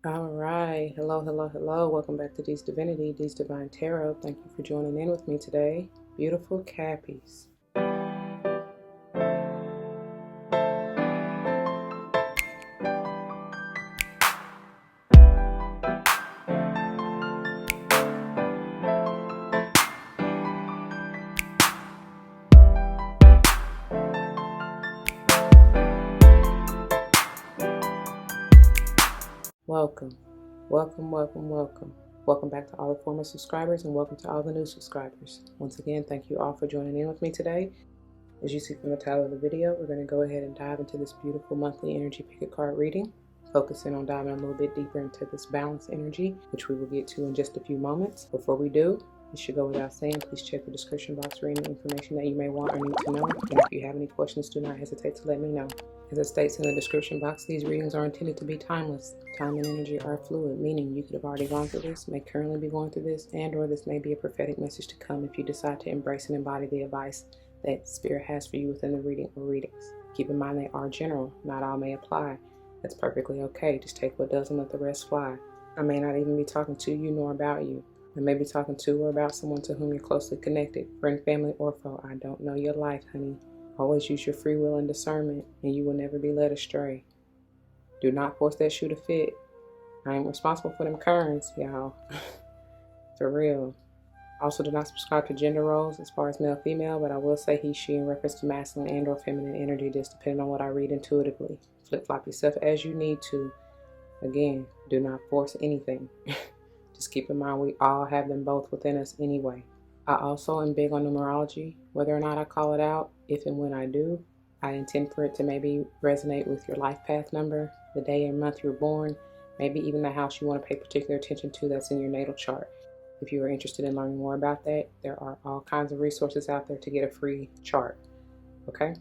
All right. Hello, hello, hello. Welcome back to D's Divinity, D's Divine Tarot. Thank you for joining in with me today. Beautiful Cappies. Welcome, welcome, welcome, welcome. Welcome back to all the former subscribers and welcome to all the new subscribers. Once again, thank you all for joining in with me today. As you see from the title of the video, we're going to go ahead and dive into this beautiful monthly energy pick a card reading, focusing on diving a little bit deeper into this balance energy, which we will get to in just a few moments. Before we do, it should go without saying, please check the description box for any information that you may want or need to know. And if you have any questions, do not hesitate to let me know. As it states in the description box, these readings are intended to be timeless. Time and energy are fluid, meaning you could have already gone through this, may currently be going through this, and or this may be a prophetic message to come if you decide to embrace and embody the advice that Spirit has for you within the reading or readings. Keep in mind they are general, not all may apply. That's perfectly okay. Just take what does and let the rest fly. I may not even be talking to you nor about you. I may be talking to or about someone to whom you're closely connected, friend, family, or foe. I don't know your life, honey. Always use your free will and discernment, and you will never be led astray. Do not force that shoe to fit. I am responsible for them currents, y'all. For real. Also, do not subscribe to gender roles as far as male, female, but I will say he, she in reference to masculine and or feminine energy, just depending on what I read intuitively. Flip-flop yourself as you need to. Again, do not force anything. Just keep in mind we all have them both within us anyway. I also am big on numerology. Whether or not I call it out, if and when I do, I intend for it to maybe resonate with your life path number, the day and month you're born, maybe even the house you want to pay particular attention to that's in your natal chart. If you are interested in learning more about that, there are all kinds of resources out there to get a free chart. Okay?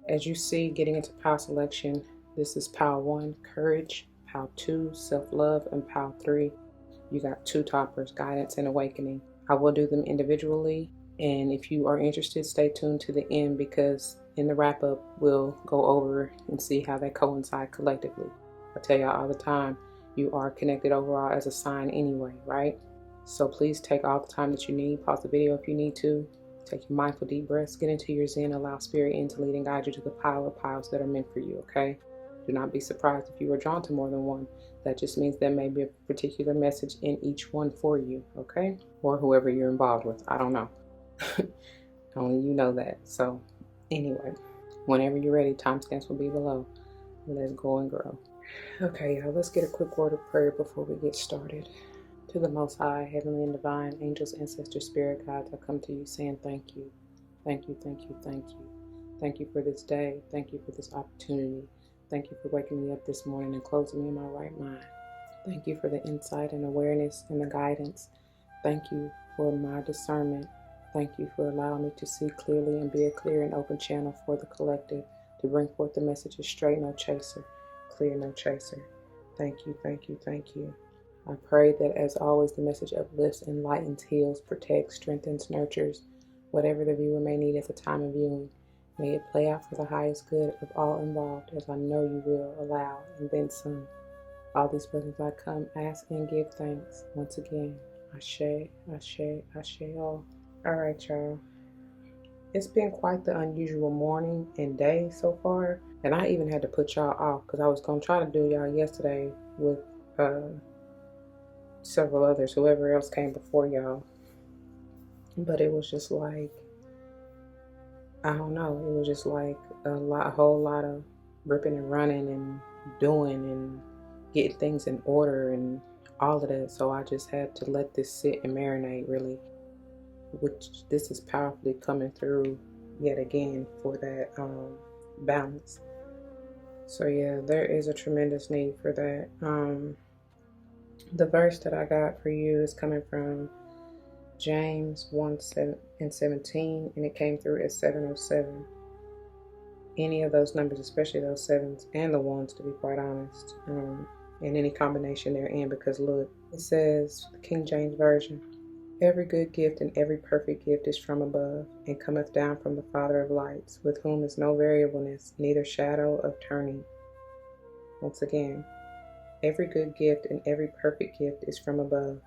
As you see, getting into pile selection, this is pile 1, courage, pile 2, self-love, and pile 3, you got 2 toppers, guidance and awakening. I will do them individually, and if you are interested, stay tuned to the end because in the wrap-up, we'll go over and see how they coincide collectively. I tell y'all all the time, you are connected overall as a sign anyway, right? So please take all the time that you need. Pause the video if you need to. Take your mindful deep breaths. Get into your zen. Allow Spirit in to lead and guide you to the pile of piles that are meant for you, okay? Do not be surprised if you are drawn to more than one. That just means there may be a particular message in each one for you, okay? Or whoever you're involved with. I don't know. Only you know that. So anyway, whenever you're ready, timestamps will be below. Let's go and grow. Okay, y'all, let's get a quick word of prayer before we get started. To the Most High, Heavenly and Divine, angels, ancestors, spirit guides, I come to you saying thank you. Thank you, thank you, thank you. Thank you for this day. Thank you for this opportunity. Thank you for waking me up this morning and closing me in my right mind. Thank you for the insight and awareness and the guidance. Thank you for my discernment. Thank you for allowing me to see clearly and be a clear and open channel for the collective to bring forth the messages straight, no chaser, clear, no chaser. Thank you, thank you, thank you. I pray that as always the message uplifts, enlightens, heals, protects, strengthens, nurtures, whatever the viewer may need at the time of viewing. May it play out for the highest good of all involved, as I know you will allow, and then some. All these blessings I come, ask and give thanks. Once again, Ashe, Ashe, Ashe all. Alright, y'all. It's been quite the unusual morning and day so far, and I even had to put y'all off because I was going to try to do y'all yesterday with several others, whoever else came before y'all. But it was just like, I don't know, it was just like a whole lot of ripping and running and doing and getting things in order and all of that. So I just had to let this sit and marinate, really, which this is powerfully coming through yet again for that balance. So yeah, there is a tremendous need for that. The verse that I got for you is coming from James 1:17, and it came through as 707. Any of those numbers, especially those 7s and the 1s, to be quite honest, and any combination they're in, because look, it says, the King James Version, every good gift and every perfect gift is from above, and cometh down from the Father of lights, with whom is no variableness, neither shadow of turning. Once again, Every good gift and every perfect gift is from above,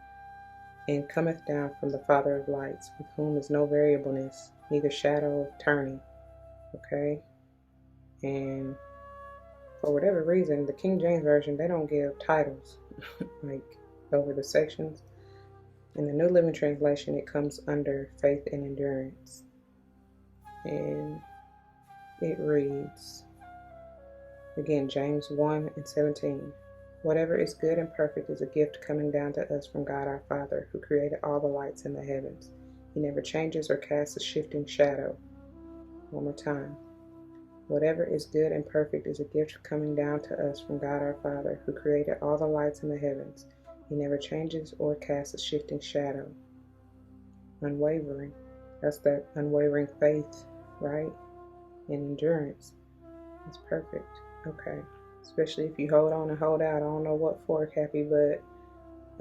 and cometh down from the Father of lights, with whom is no variableness, neither shadow of turning. Okay? And for whatever reason, the King James Version, they don't give titles like over the sections. In the New Living Translation, it comes under faith and endurance. And it reads, again, James 1:17. Whatever is good and perfect is a gift coming down to us from God our Father, who created all the lights in the heavens. He never changes or casts a shifting shadow. One more time. Whatever is good and perfect is a gift coming down to us from God our Father, who created all the lights in the heavens. He never changes or casts a shifting shadow. Unwavering. That's that unwavering faith, right? And endurance. It's perfect. Okay. Especially if you hold on and hold out. I don't know what for, Cappy, but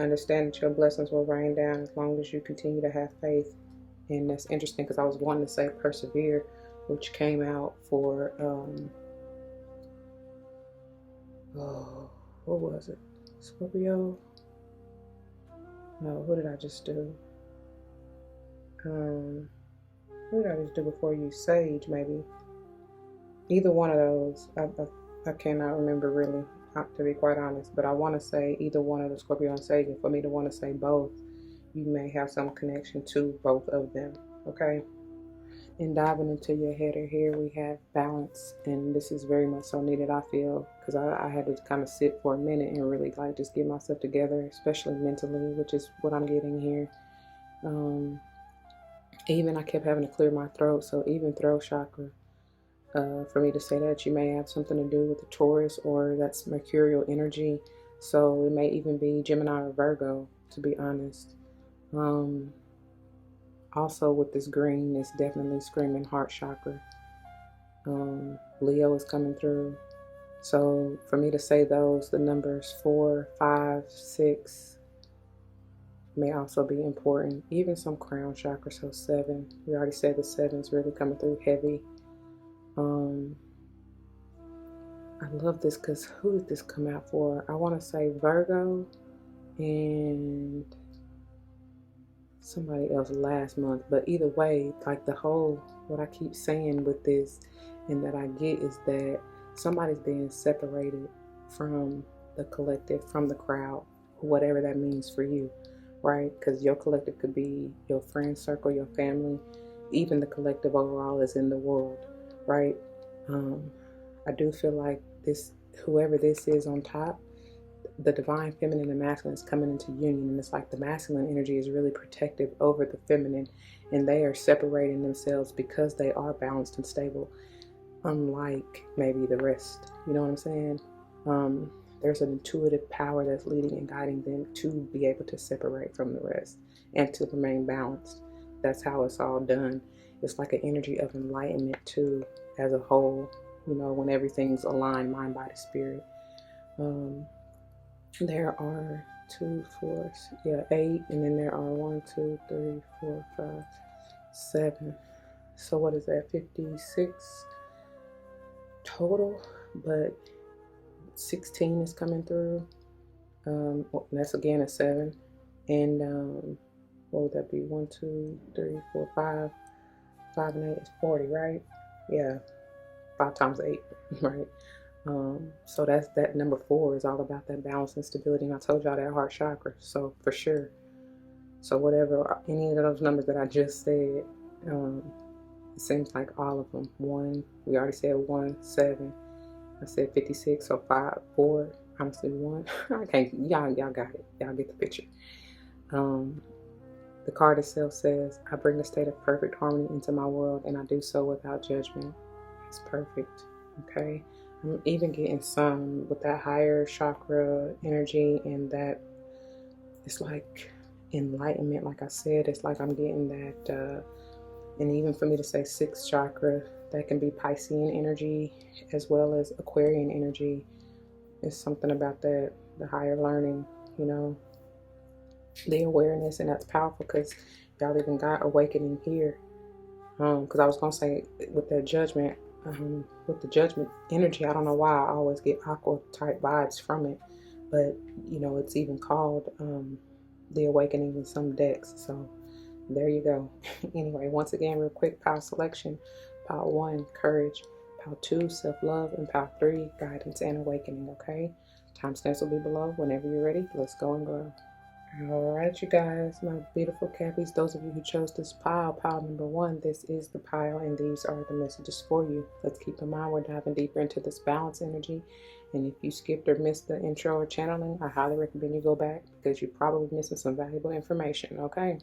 understand that your blessings will rain down as long as you continue to have faith. And that's interesting because I was wanting to say persevere, which came out for, what was it? Scorpio? No, what did I just do? What did I just do before you? Sage, maybe. Either one of those. I cannot remember really, to be quite honest, but I want to say either one of the Scorpio and Sage, and for me to want to say both, you may have some connection to both of them, okay? And diving into your header here, we have balance, and this is very much so needed, I feel, because I had to kind of sit for a minute and really like just get myself together, especially mentally, which is what I'm getting here. Even I kept having to clear my throat, so even throat chakra. For me to say that, you may have something to do with the Taurus, or that's mercurial energy, so it may even be Gemini or Virgo, to be honest. Also with this green, it's definitely screaming heart chakra. Leo is coming through, so for me to say those, the numbers 4, 5, 6 may also be important. Even some crown chakra, so 7. We already said the 7 is really coming through heavy. I love this because who did this come out for? I want to say Virgo and somebody else last month, but either way, like the whole, what I keep saying with this and that I get is that somebody's being separated from the collective, from the crowd, whatever that means for you, right? Because your collective could be your friend circle, your family, even the collective overall is in the world, right? I do feel like this, whoever this is on top, the divine feminine and masculine is coming into union, and it's like the masculine energy is really protective over the feminine, and they are separating themselves because they are balanced and stable, unlike maybe the rest. You know what I'm saying? There's an intuitive power that's leading and guiding them to be able to separate from the rest and to remain balanced. That's how it's all done. It's like an energy of enlightenment too, as a whole, you know, when everything's aligned, mind, body, spirit. There are 2, 4, 8, and then there are 1, 2, 3, 4, 5, 7. So what is that? 56 total, but 16 is coming through. That's again a 7, and what would that be? 1, 2, 3, 4, 5. 5 and 8 is 40, right? Yeah, 5 times 8, right? So that's that number 4 is all about that balance and stability, and I told y'all that heart chakra, so for sure. So whatever, any of those numbers that I just said, it seems like all of them. 1, we already said 1, 7. I said 56, so 5, 4, honestly 1. I can't, y'all got it. Y'all get the picture. The card itself says, I bring a state of perfect harmony into my world, and I do so without judgment. It's perfect, okay? I'm even getting some with that higher chakra energy, and that it's like enlightenment. Like I said, it's like I'm getting that, and even for me to say 6th chakra, that can be Piscean energy as well as Aquarian energy. It's something about that, the higher learning, you know, the awareness, and that's powerful because y'all even got awakening here. Because I was gonna say with that judgment, with the judgment energy, I don't know why I always get aqua type vibes from it, but you know, it's even called the Awakening in some decks. So there you go. Anyway, once again, real quick, pile selection. Pile 1, courage. Pile 2, self-love. And pile 3, guidance and awakening, okay? Timestamps will be below. Whenever you're ready, let's go and grow. All right, you guys, my beautiful Cappies, those of you who chose this pile number 1, this is the pile, and these are the messages for you. Let's keep in mind we're diving deeper into this balance energy. And if you skipped or missed the intro or channeling, I highly recommend you go back because you're probably missing some valuable information, okay?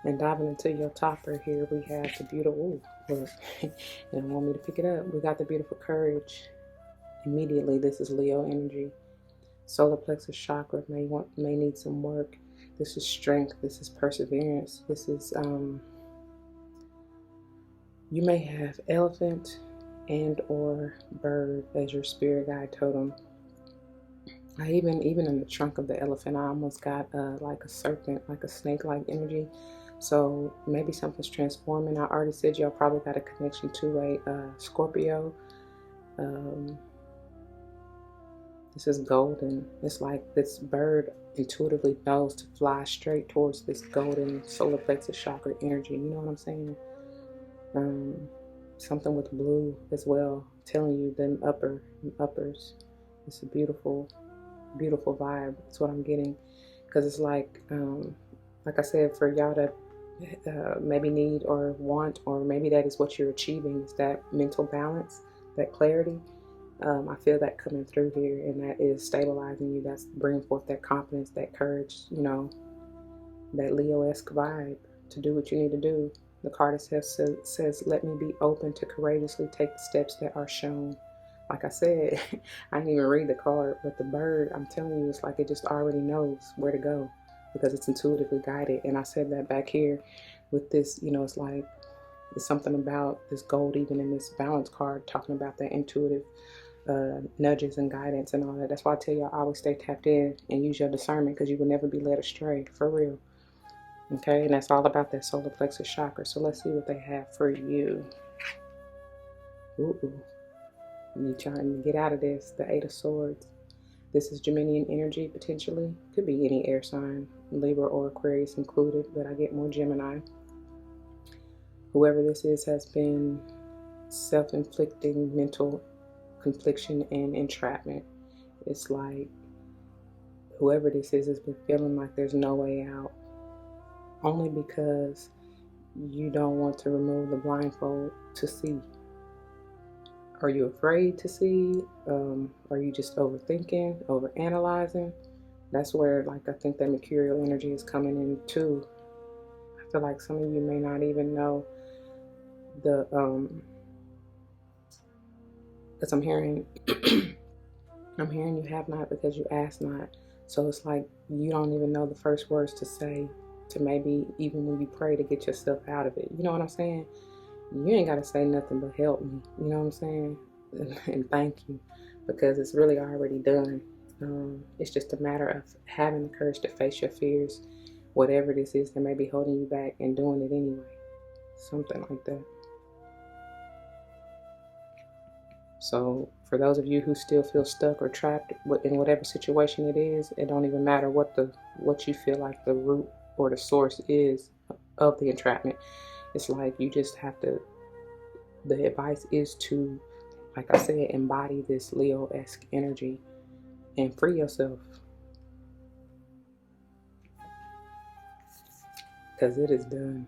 And diving into your topper here, we have the beautiful, look, you don't want me to pick it up. We got the beautiful courage. Immediately, this is Leo energy. Solar plexus chakra may need some work. This is strength. This is perseverance. This is, you may have elephant and or bird as your spirit guide totem. I even in the trunk of the elephant, I almost got like a serpent, like a snake-like energy. So maybe something's transforming. I already said y'all probably got a connection to a Scorpio. This is golden. It's like this bird intuitively knows to fly straight towards this golden solar plexus chakra energy. You know what I'm saying? Something with blue as well, telling you them uppers. It's a beautiful, beautiful vibe. That's what I'm getting, because it's like I said, for y'all to maybe need or want, or maybe that is what you're achieving, is that mental balance, that clarity. I feel that coming through here, and that is stabilizing you. That's bringing forth that confidence, that courage, you know, that Leo-esque vibe to do what you need to do. The card says, let me be open to courageously take the steps that are shown. Like I said, I didn't even read the card, but the bird, I'm telling you, it's like it just already knows where to go because it's intuitively guided. And I said that back here with this, you know, it's like, it's something about this gold, even in this balance card, talking about that intuitive nudges and guidance and all that. That's why I tell y'all always stay tapped in and use your discernment, because you will never be led astray, for real. Okay, and that's all about that solar plexus chakra. So let's see what they have for you. Ooh. You trying to get out of this. The 8 of Swords. This is Geminian energy, potentially. Could be any air sign, Libra or Aquarius included, but I get more Gemini. Whoever this is has been self-inflicting mental confliction and entrapment. It's like whoever this is has been feeling like there's no way out, only because you don't want to remove the blindfold to see. Are you afraid to see? Are you just overthinking, overanalyzing? That's where, like, I think that mercurial energy is coming in too. I feel like some of you may not even know the because I'm hearing you have not because you ask not. So it's like you don't even know the first words to say, to maybe even when you pray, to get yourself out of it. You know what I'm saying? You ain't got to say nothing but help me. You know what I'm saying? And thank you, because it's really already done. It's just a matter of having the courage to face your fears, whatever this is that may be holding you back, and doing it anyway. Something like that. So for those of you who still feel stuck or trapped in whatever situation it is, it don't even matter what you feel like the root or the source is of the entrapment. It's like you just have to, the advice is to, like I said, embody this Leo-esque energy and free yourself. Because it is done.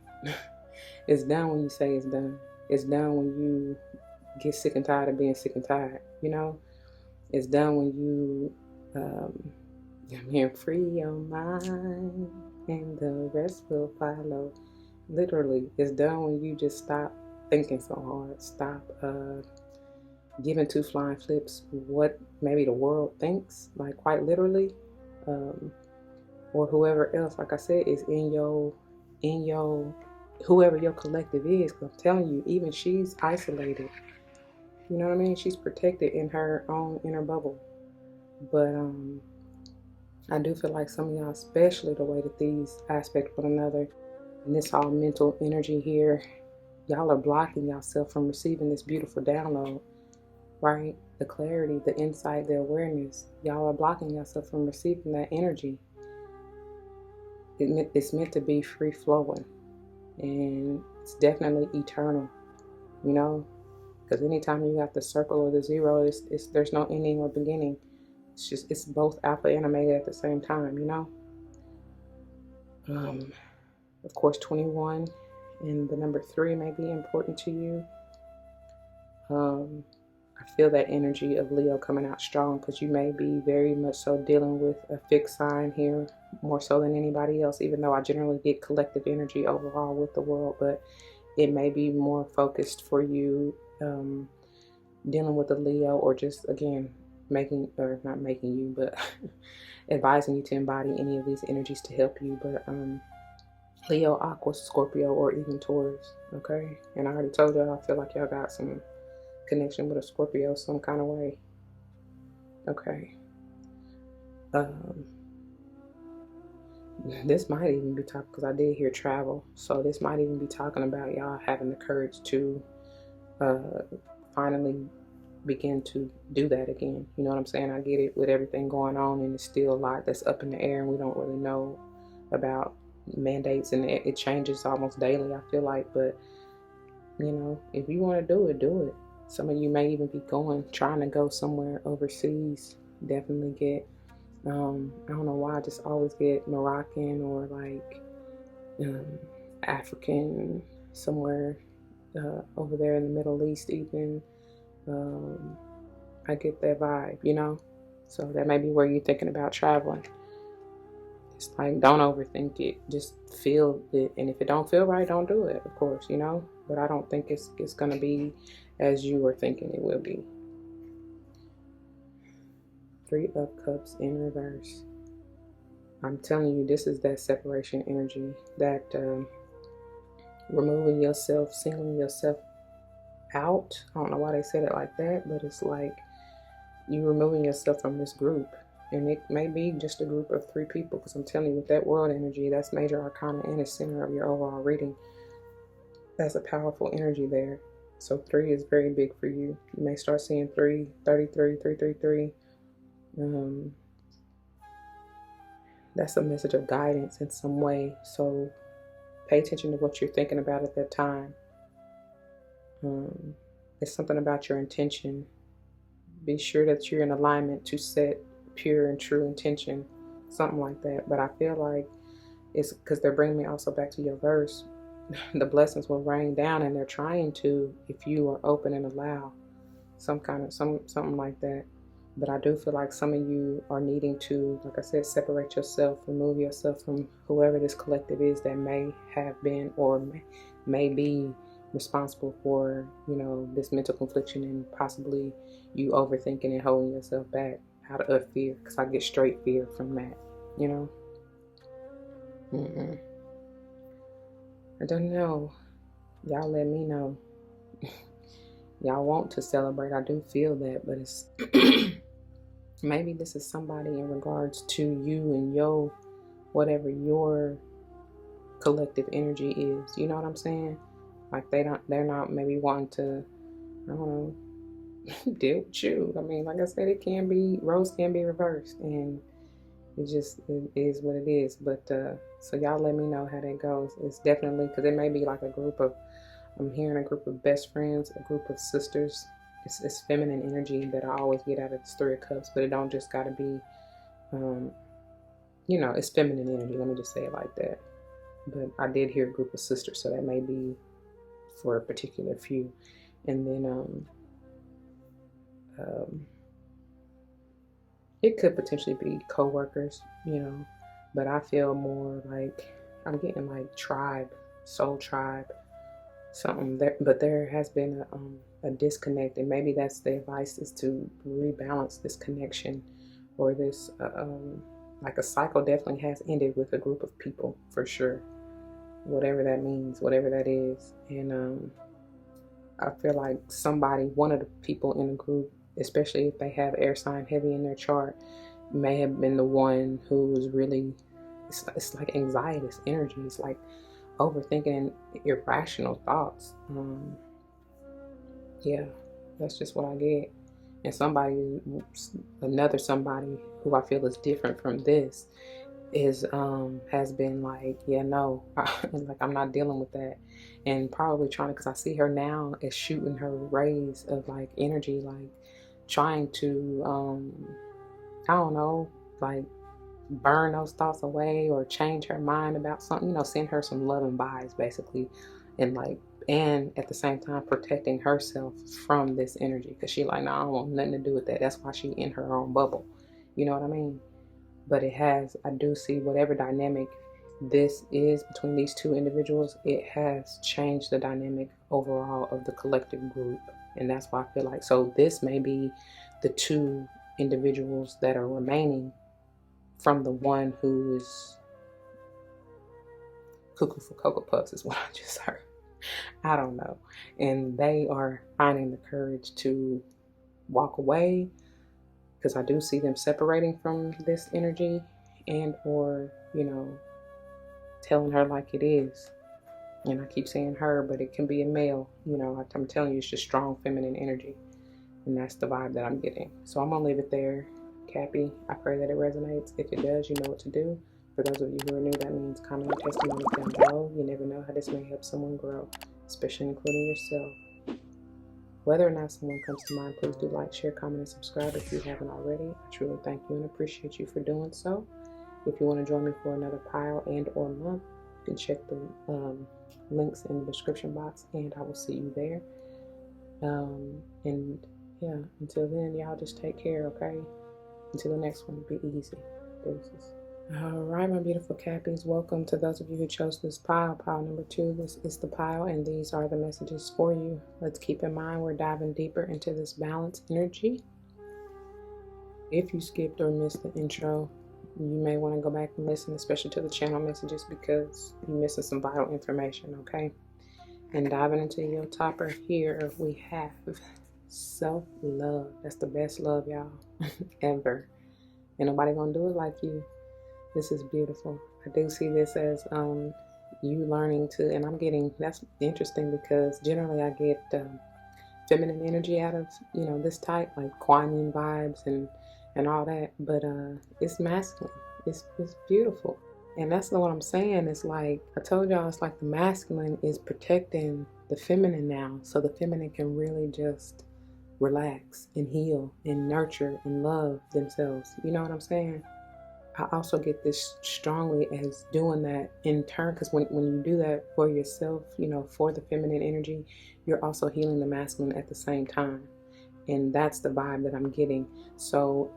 It's done when you say it's done. It's done when you get sick and tired of being sick and tired, you know? It's done when you, I'm hearing free your mind and the rest will follow. Literally, it's done when you just stop thinking so hard. Stop giving 2 flying flips what maybe the world thinks, like quite literally, or whoever else, like I said, is in your whoever your collective is. Because I'm telling you, even she's isolated. You know what I mean? She's protected in her own inner bubble. But I do feel like some of y'all, especially the way that these aspect one another, and this all mental energy here, y'all are blocking yourself from receiving this beautiful download, right? the clarity, the insight, the awareness. Y'all are blocking yourself from receiving that energy. It's meant to be free flowing, and it's definitely eternal, you know, because anytime you got the circle or the zero, there's no ending or beginning. It's both alpha and omega at the same time, you know. Of course, 21 and the number 3 may be important to you. I feel that energy of Leo coming out strong, because you may be very much so dealing with a fixed sign here, more so than anybody else, even though I generally get collective energy overall with the world, but it may be more focused for you, dealing with the Leo, or just, again, not making you, but advising you to embody any of these energies to help you. But Leo, Aqua, Scorpio, or even Taurus, okay? And I already told y'all, I feel like y'all got some connection with a Scorpio some kind of way. Okay. This might even be talking, because I did hear travel, so this might even be talking about y'all having the courage to finally begin to do that again. You know what I'm saying? I get it with everything going on, and it's still a lot that's up in the air, and we don't really know about mandates, and it changes almost daily, I feel like. But you know, if you want to do it, do it. Some of you may even be trying to go somewhere overseas. Definitely get, I don't know why I just always get Moroccan or like African, somewhere over there in the Middle East even. I get that vibe, you know? So that may be where you're thinking about traveling. It's like, don't overthink it. Just feel it. And if it don't feel right, don't do it, of course, you know? But I don't think it's going to be as you were thinking it will be. 3 of Cups in reverse. I'm telling you, this is that separation energy, that removing yourself, singling yourself out. I don't know why they said it like that, but it's like you removing yourself from this group. And it may be just a group of 3 people, because I'm telling you, with that world energy, that's major arcana and the center of your overall reading. That's a powerful energy there. So 3 is very big for you. You may start seeing 3, 33, 333. That's a message of guidance in some way. So pay attention to what you're thinking about at that time. It's something about your intention. Be sure that you're in alignment to set pure and true intention, something like that. But I feel like it's because they're bringing me also back to your verse. The blessings will rain down, and they're trying to, if you are open and allow something like that. But I do feel like some of you are needing to, like I said, separate yourself, remove yourself from whoever this collective is that may have been or may be responsible for, you know, this mental confliction, and possibly you overthinking and holding yourself back out of fear, because I get straight fear from that, you know. I don't know. Y'all let me know. Y'all want to celebrate. I do feel that, but it's maybe this is somebody in regards to you and your, whatever your collective energy is. You know what I'm saying? Like they're not maybe wanting to, I don't know, deal with you. I mean, like I said, roles can be reversed, and it is what it is. But so y'all let me know how that goes. It's definitely, because it may be like a group of, I'm hearing a group of best friends, a group of sisters. It's feminine energy that I always get out of this 3 of Cups, but it don't just gotta be, you know, it's feminine energy. Let me just say it like that. But I did hear a group of sisters, so that may be for a particular few. And then it could potentially be co-workers, you know, but I feel more like I'm getting like tribe, soul tribe, something there. But there has been a disconnect, and maybe that's the advice, is to rebalance this connection, or this like a cycle definitely has ended with a group of people, for sure, whatever that means, whatever that is. And I feel like one of the people in the group, especially if they have air sign heavy in their chart, may have been the one who was really, it's like anxiety, it's energy, it's like overthinking, irrational thoughts. Yeah, that's just what I get. And another somebody who I feel is different from this is has been like, yeah, no, like I'm not dealing with that, and probably trying to, because I see her now as shooting her rays of like energy, like trying to I don't know, like burn those thoughts away or change her mind about something, send her some loving vibes basically, and like, and at the same time protecting herself from this energy, because she like, no, I don't want nothing to do with that. That's why she in her own bubble, you know what I mean? But I do see whatever dynamic this is between these two individuals, it has changed the dynamic overall of the collective group. And that's why I feel like, so this may be the two individuals that are remaining from the one who is cuckoo for Cocoa Puffs, is what I just heard. I don't know. And they are finding the courage to walk away, because I do see them separating from this energy, and or, telling her like it is. And I keep saying her, but it can be a male. I'm telling you, it's just strong feminine energy. And that's the vibe that I'm getting. So I'm going to leave it there, Cappy. I pray that it resonates. If it does, you know what to do. For those of you who are new, that means comment your testimonies down below. You never know how this may help someone grow, especially including yourself. Whether or not someone comes to mind, please do like, share, comment, and subscribe if you haven't already. I truly thank you and appreciate you for doing so. If you want to join me for another pile and or month, you can check the links in the description box, and I will see you there. And yeah, until then, y'all just take care, okay? Until the next one, be easy. Deuces. All right, my beautiful Cappies, welcome to those of you who chose this pile number 2. This is the pile, and these are the messages for you. Let's keep in mind we're diving deeper into this balance energy. If you skipped or missed the intro, you may want to go back and listen, especially to the channel messages, because you're missing some vital information, okay? And diving into your topper here, we have self-love. That's the best love, y'all, ever. Ain't nobody gonna do it like you. This is beautiful. I do see this as you learning to, and I'm getting, that's interesting, because generally I get feminine energy out of, this type, like Kuan Yin vibes and all that, but it's masculine. It's beautiful. And that's not what I'm saying. It's like, I told y'all, it's like the masculine is protecting the feminine now, so the feminine can really just relax and heal and nurture and love themselves. You know what I'm saying? I also get this strongly as doing that in turn, because when you do that for yourself, for the feminine energy, you're also healing the masculine at the same time. And that's the vibe that I'm getting. So,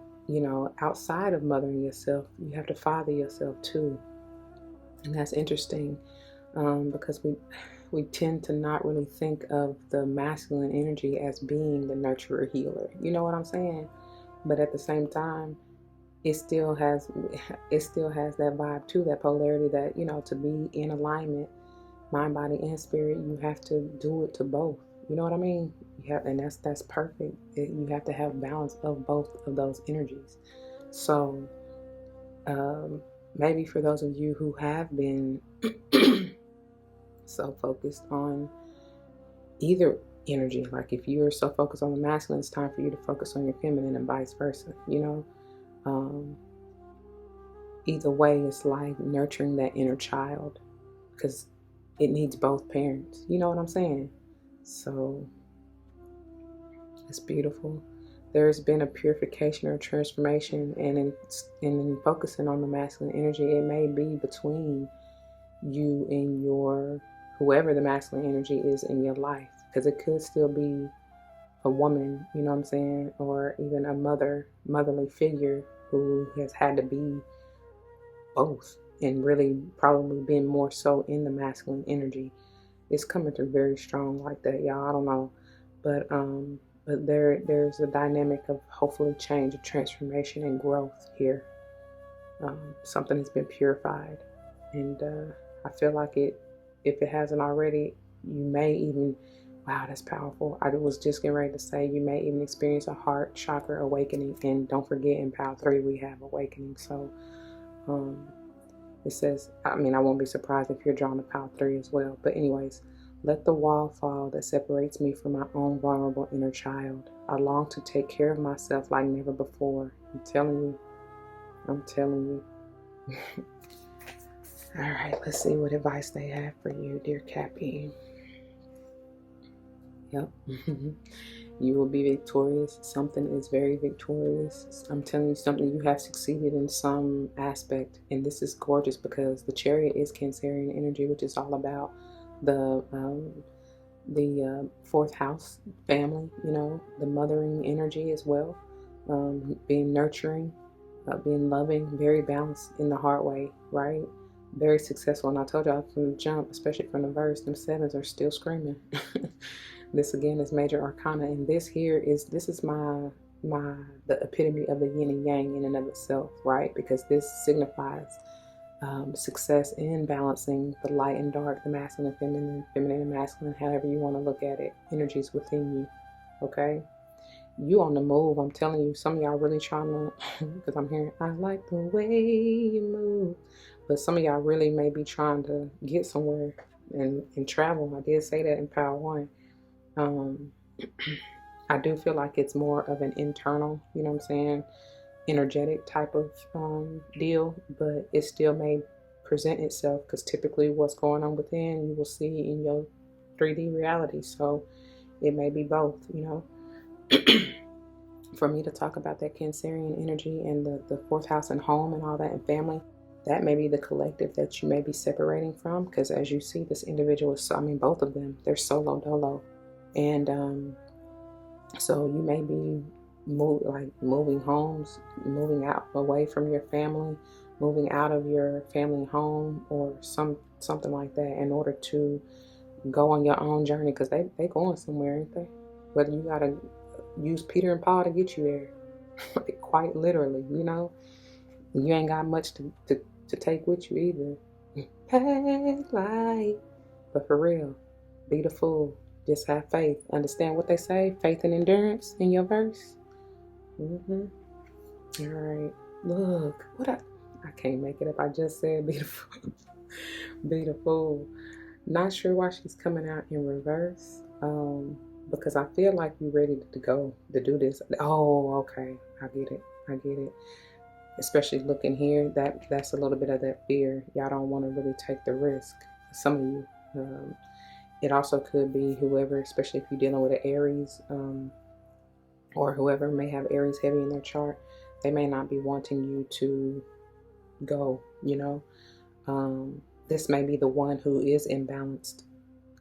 outside of mothering yourself, you have to father yourself too. And that's interesting, because we tend to not really think of the masculine energy as being the nurturer healer. You know what I'm saying? But at the same time, it still has that vibe too, that polarity that, to be in alignment, mind, body, and spirit, you have to do it to both. You know what I mean? And that's perfect. You have to have balance of both of those energies. So maybe for those of you who have been so focused on either energy, like if you're so focused on the masculine, it's time for you to focus on your feminine, and vice versa. Either way, it's like nurturing that inner child, because it needs both parents. You know what I'm saying? So it's beautiful. There's been a purification or transformation, and in focusing on the masculine energy, it may be between you and your, whoever the masculine energy is in your life, because it could still be a woman, you know what I'm saying, or even a motherly figure who has had to be both, and really probably been more so in the masculine energy. It's coming through very strong like that, y'all. I don't know, but there's a dynamic of hopefully change, transformation, and growth here. Something has been purified, and I feel like if it hasn't already, you may even, wow, that's powerful. I was just getting ready to say, you may even experience a heart chakra awakening. And don't forget, in pile 3 we have awakening. So it says, I won't be surprised if you're drawn to pile 3 as well. But anyways, Let the wall fall that separates me from my own vulnerable inner child. I long to take care of myself like never before. I'm telling you. I'm telling you. All right, let's see what advice they have for you, dear Cappy. Yep. You will be victorious. Something is very victorious. I'm telling you something. You have succeeded in some aspect. And this is gorgeous because the Chariot is Cancerian energy, which is all about the fourth house family, you know, the mothering energy as well. Being nurturing, being loving, very balanced in the hard way, right? Very successful. And I told y'all from the jump, especially from the verse, them sevens are still screaming. This again is major arcana, and this is the epitome of the yin and yang in and of itself, right? Because this signifies success in balancing the light and dark, the masculine and feminine, feminine and masculine, however you want to look at it. Energies within you, okay? You on the move. I'm telling you, some of y'all really trying to, because I'm hearing, I like the way you move. But some of y'all really may be trying to get somewhere and travel. I did say that in Power One. I do feel like it's more of an internal, you know what I'm saying, energetic type of deal, but it still may present itself because typically what's going on within you will see in your 3D reality. So it may be both, you know. For me to talk about that Cancerian energy and the fourth house and home and all that and family, that may be the collective that you may be separating from, because as you see, this individual is, I mean, both of them, they're solo dolo. And so you may be moving homes, moving out away from your family, moving out of your family home or something like that in order to go on your own journey, because they going somewhere, ain't they? Whether you got to use Peter and Paul to get you there, quite literally, you know. You ain't got much to take with you either. Pack light. But for real, be the fool. Just have faith. Understand what they say? Faith and endurance in your verse. All right. Look, I can't make it up. I just said be the fool. Be the fool. Not sure why she's coming out in reverse. Because I feel like you're ready to go to do this. Oh, okay. I get it. Especially looking here, that's a little bit of that fear. Y'all don't want to really take the risk. Some of you. It also could be whoever, especially if you're dealing with an Aries, or whoever may have Aries heavy in their chart, they may not be wanting you to go, you know. This may be the one who is imbalanced,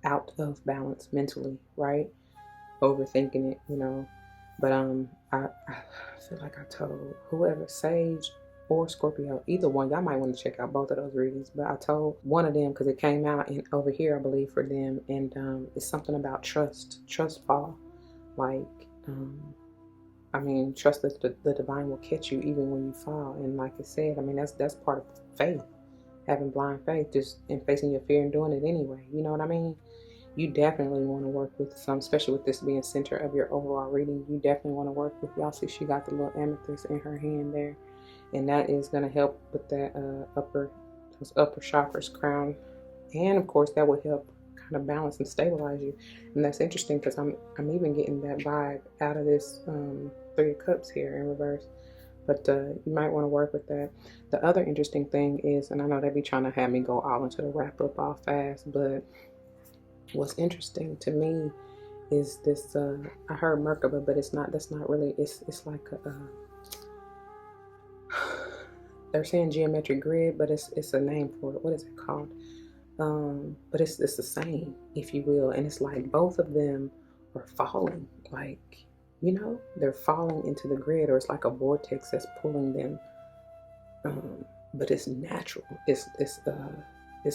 out of balance mentally, right? Overthinking it, you know. But I feel like I told whoever, Sage or Scorpio, either one, y'all might want to check out both of those readings, but I told one of them because it came out in over here, I believe, for them, and it's something about trust fall, like I mean, trust that the divine will catch you even when you fall. And like I said, I mean, that's part of faith, having blind faith, just in facing your fear and doing it anyway, you know what I mean? You definitely want to work with some, especially with this being center of your overall reading. You definitely want to work with, y'all see she got the little amethyst in her hand there, and that is going to help with that those upper chakras, crown, and of course that will help kind of balance and stabilize you. And that's interesting because I'm even getting that vibe out of this 3 of Cups here in reverse. But you might want to work with that. The other interesting thing is, and I know they be trying to have me go all into the wrap up all fast, but what's interesting to me is this, I heard Merkaba, but that's not really, it's like they're saying geometric grid, but it's a name for it. What is it called? But it's the same, if you will. And it's like both of them are falling, like, you know, they're falling into the grid, or it's like a vortex that's pulling them. But it's natural. It's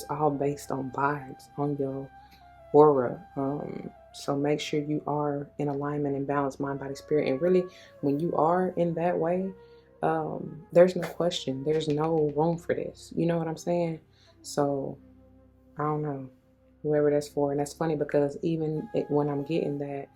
all based on vibes, on your aura. So make sure you are in alignment and balance, mind, body, spirit. And really, when you are in that way, there's no question, there's no room for this, you know what I'm saying? So I don't know, whoever that's for. And that's funny because even when I'm getting that,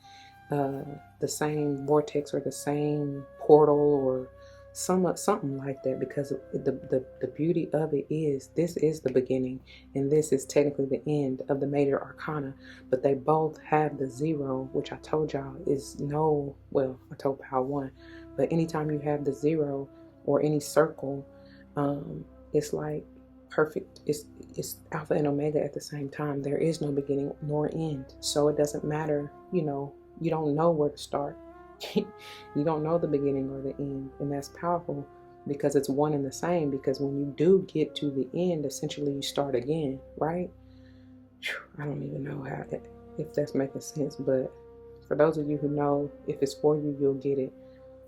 the same vortex or the same portal or something like that, because the beauty of it is this is the beginning and this is technically the end of the major arcana, but they both have the zero, which I told y'all is no, well, I told Power 1, but anytime you have the zero or any circle, it's like perfect. It's alpha and omega at the same time. There is no beginning nor end, so it doesn't matter, you don't know where to start. You don't know the beginning or the end, and that's powerful because it's one and the same. Because when you do get to the end, essentially you start again, right? I don't even know if that's making sense, but for those of you who know, if it's for you, you'll get it.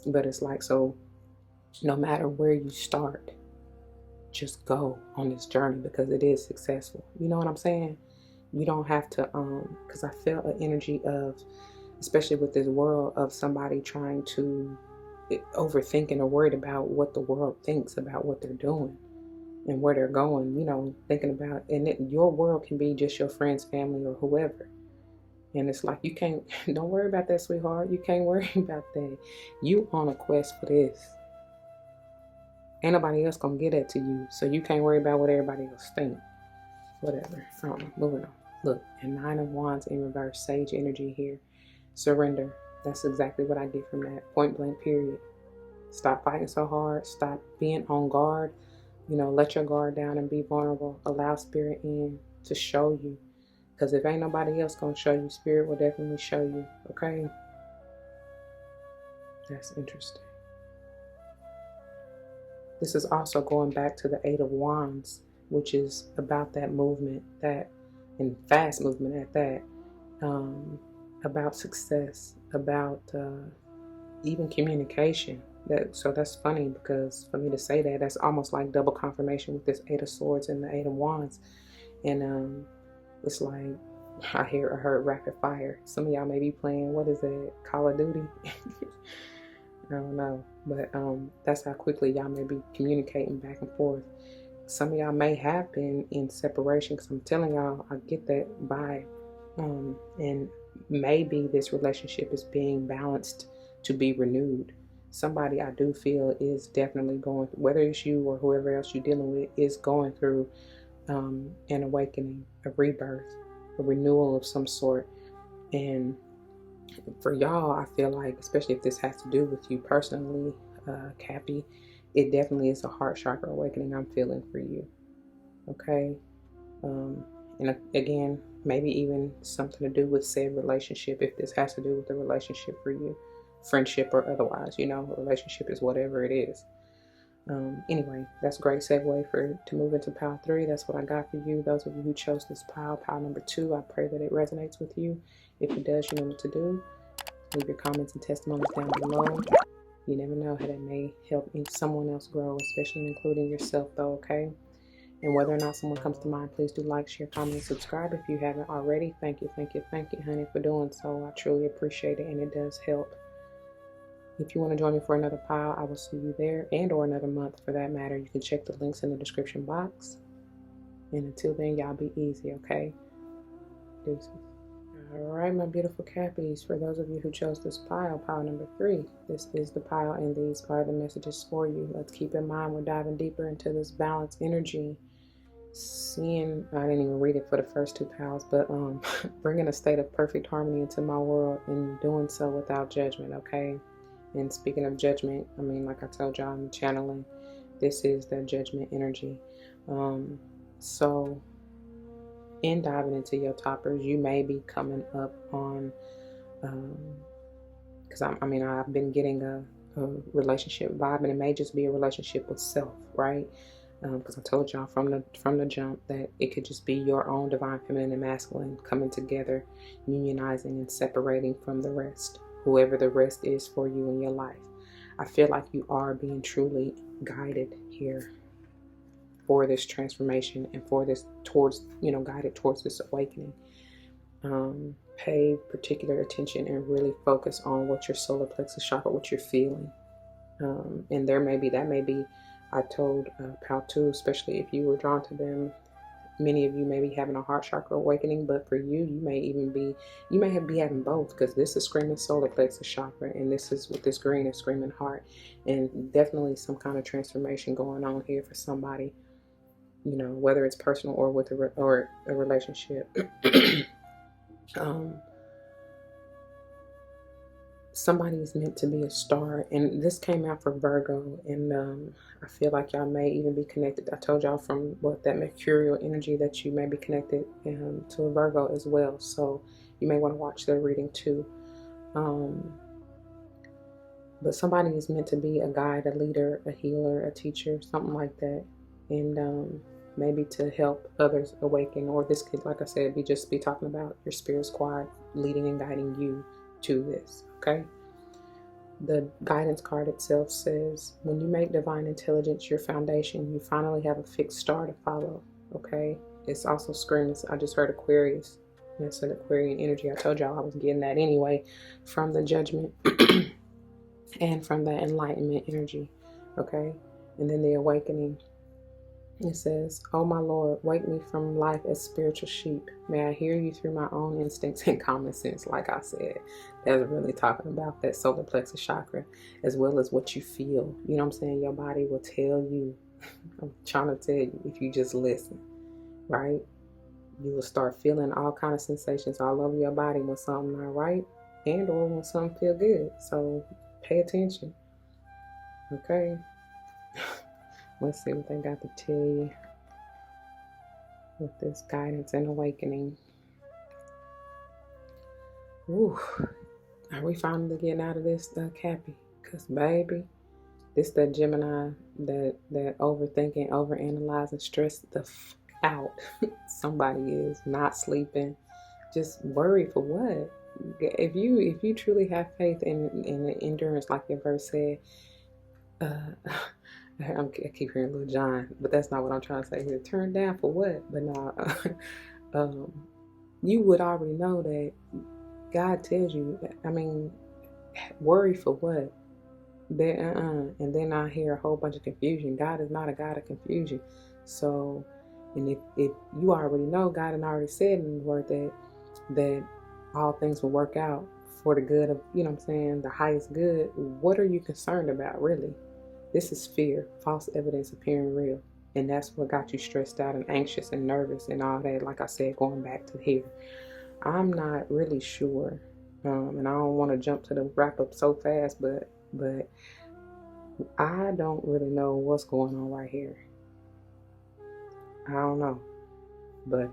But it's like, so no matter where you start, just go on this journey because it is successful. You know what I'm saying? You don't have to, because I felt an energy of, especially with this world, of somebody trying to overthinking or worried about what the world thinks about what they're doing and where they're going, thinking about, and your world can be just your friends, family, or whoever. And it's like, you can't, don't worry about that, sweetheart. You can't worry about that. You on a quest for this. Ain't nobody else gonna get that to you, so you can't worry about what everybody else think. Whatever. Moving on. Look, and 9 of Wands in reverse, sage energy here. Surrender. That's exactly what I get from that. Point blank, period. Stop fighting so hard. Stop being on guard. Let your guard down and be vulnerable. Allow spirit in to show you. Because if ain't nobody else going to show you, spirit will definitely show you. Okay? That's interesting. This is also going back to the 8 of Wands, which is about that movement, and fast movement at that. About success, about even communication. So that's funny, because for me to say that, that's almost like double confirmation with this 8 of Swords and the 8 of Wands. And it's like, I heard rapid fire. Some of y'all may be playing, what is it, Call of Duty? I don't know, but that's how quickly y'all may be communicating back and forth. Some of y'all may have been in separation, because I'm telling y'all, I get that vibe. And maybe this relationship is being balanced to be renewed. Somebody, I do feel, is definitely going, whether it's you or whoever else you're dealing with, is going through an awakening, a rebirth, a renewal of some sort. And for y'all, I feel like, especially if this has to do with you personally, Cappy, it definitely is a heart chakra awakening I'm feeling for you. Okay? And again, maybe even something to do with said relationship, if this has to do with the relationship for you, friendship or otherwise. A relationship is whatever it is. Anyway, that's a great segue to move into pile 3. That's what I got for you. Those of you who chose this pile number 2, I pray that it resonates with you. If it does, you know what to do. Leave your comments and testimonies down below. You never know how that may help someone else grow, especially including yourself, though, okay? And whether or not someone comes to mind, please do like, share, comment, and subscribe if you haven't already. Thank you, honey, for doing so. I truly appreciate it, and it does help. If you want to join me for another pile, I will see you there, and or another month for that matter. You can check the links in the description box. And until then, y'all be easy, okay? Deuces. All right, my beautiful Cappies. For those of you who chose this pile number 3, this is the pile, and these are the messages for you. Let's keep in mind we're diving deeper into this balance energy. I didn't even read it for the first 2 piles, but bringing a state of perfect harmony into my world and doing so without judgment, okay? And speaking of judgment, like I told y'all, I'm channeling. This is the judgment energy. So in diving into your toppers, you may be coming up on, because I've been getting a relationship vibe, and it may just be a relationship with self, right? Because I told y'all from the jump that it could just be your own divine feminine and masculine coming together, unionizing and separating from the rest, whoever the rest is for you in your life. I feel like you are being truly guided here for this transformation and for this guided towards this awakening. Pay particular attention and really focus on what your solar plexus chakra, what you're feeling. And that may be, I told Pal 2, especially if you were drawn to them, many of you may be having a heart chakra awakening, but for you, you may be having both, because this is screaming solar plexus chakra, and this is with this green is screaming heart, and definitely some kind of transformation going on here for somebody, you know, whether it's personal or with a relationship. Somebody is meant to be a star, and this came out for Virgo, and I feel like y'all may even be connected. I told y'all from that mercurial energy that you may be connected to a Virgo as well, so you may want to watch their reading too. But somebody is meant to be a guide, a leader, a healer, a teacher, something like that, and maybe to help others awaken. Or this could, like I said, be talking about your spirit squad leading and guiding you to this. Okay. The guidance card itself says, when you make divine intelligence your foundation, you finally have a fixed star to follow. Okay. It's also screaming. I just heard Aquarius. That's an Aquarian energy. I told y'all I was getting that anyway from the judgment and from the enlightenment energy. Okay. And then the awakening. It says, oh my Lord, wake me from life as spiritual sheep. May I hear you through my own instincts and common sense. Like I said, that's really talking about that solar plexus chakra, as well as what you feel. You know what I'm saying? Your body will tell you. I'm trying to tell you, if you just listen, right? You will start feeling all kind of sensations all over your body when something not right, and or when something feel good. So pay attention. Okay. Let's see what they got to tell you with this guidance and awakening. Ooh, are we finally getting out of this, Cappy? Because, baby, this that Gemini that overthinking, overanalyzing, stressed the out. Somebody is not sleeping, just worried for what? If you truly have faith in the endurance, like your verse said, I keep hearing Lil John, but that's not what I'm trying to say here. Turn down for what? But no, you would already know that God tells you. I mean, worry for what? And then I hear a whole bunch of confusion. God is not a God of confusion. So, and if you already know, God had already said in the word that all things will work out for the good of, you know what I'm saying, the highest good. What are you concerned about, really? This is fear, false evidence appearing real. And that's what got you stressed out and anxious and nervous and all that. Like I said, going back to here. I'm not really sure. And I don't want to jump to the wrap up so fast, but I don't really know what's going on right here. I don't know. But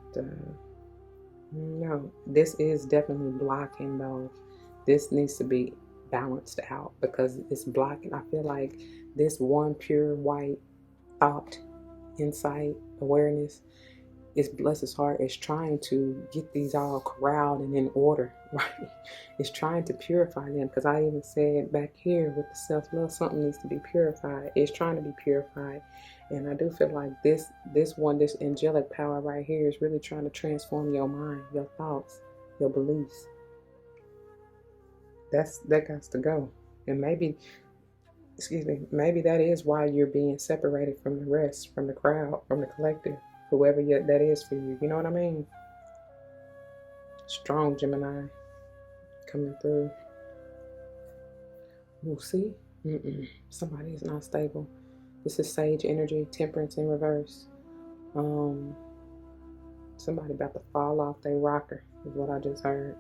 no, this is definitely blocking though. This needs to be balanced out because it's blocking. I feel like this one pure white thought, insight, awareness is, bless his heart, is trying to get these all corralled and in order, right? It's trying to purify them, because I even said back here with the self-love, something needs to be purified. It's trying to be purified. And I do feel like this angelic power right here is really trying to transform your mind, your thoughts, your beliefs. That got to go. And maybe that is why you're being separated from the rest, from the crowd, from the collective, whoever that is for you. You know what I mean? Strong Gemini coming through. We'll see. Somebody is not stable. This is sage energy, temperance in reverse. Somebody about to fall off their rocker is what I just heard.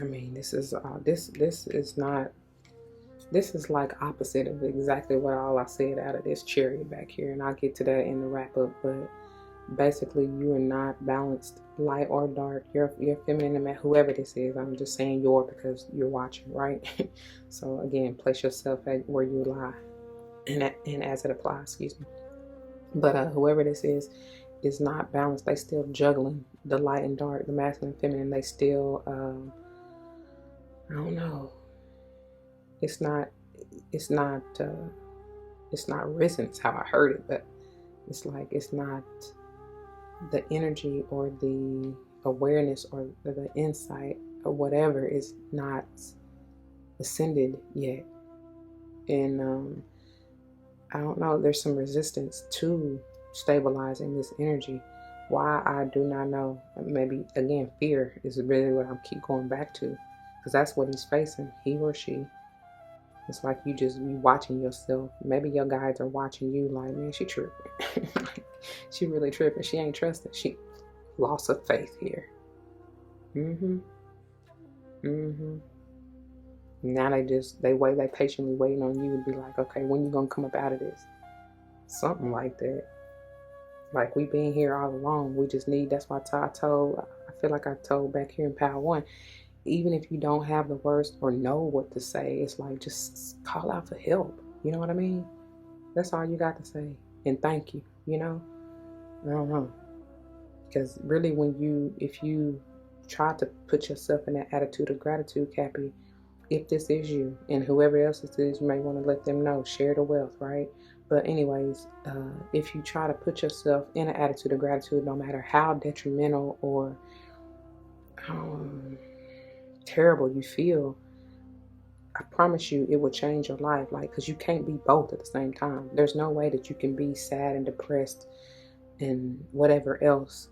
I mean, this is like opposite of exactly what all I said out of this chariot back here, and I'll get to that in the wrap up. But basically, you are not balanced, light or dark. You're feminine, and whoever this is. I'm just saying your because you're watching, right? So again, place yourself at where you lie, and as it applies, excuse me. But whoever this is not balanced. They still juggling the light and dark, the masculine and feminine. They still I don't know. It's not risen. It's how I heard it, but it's like it's not the energy or the awareness or the insight or whatever is not ascended yet. And I don't know, there's some resistance to stabilizing this energy. Why, I do not know. Maybe, again, fear is really what I keep going back to, because that's what he's facing, he or she. It's like you watching yourself. Maybe your guides are watching you like, man, she tripping. She really tripping. She ain't trusting. She loss of faith here. Mm-hmm. Mm-hmm. Now they patiently waiting on you to be like, okay, when you gonna come up out of this? Something like that. Like, we been here all along. We just need, that's why I feel like I told back here in Power One, even if you don't have the words or know what to say, it's like, just call out for help. You know what I mean? That's all you got to say. And thank you, you know? I don't know. Because really, if you try to put yourself in that attitude of gratitude, Cappy, if this is you and whoever else this is, you may want to let them know, share the wealth, right? But anyways, if you try to put yourself in an attitude of gratitude, no matter how detrimental or terrible you feel, I promise you it will change your life. Like, because you can't be both at the same time. There's no way that you can be sad and depressed and whatever else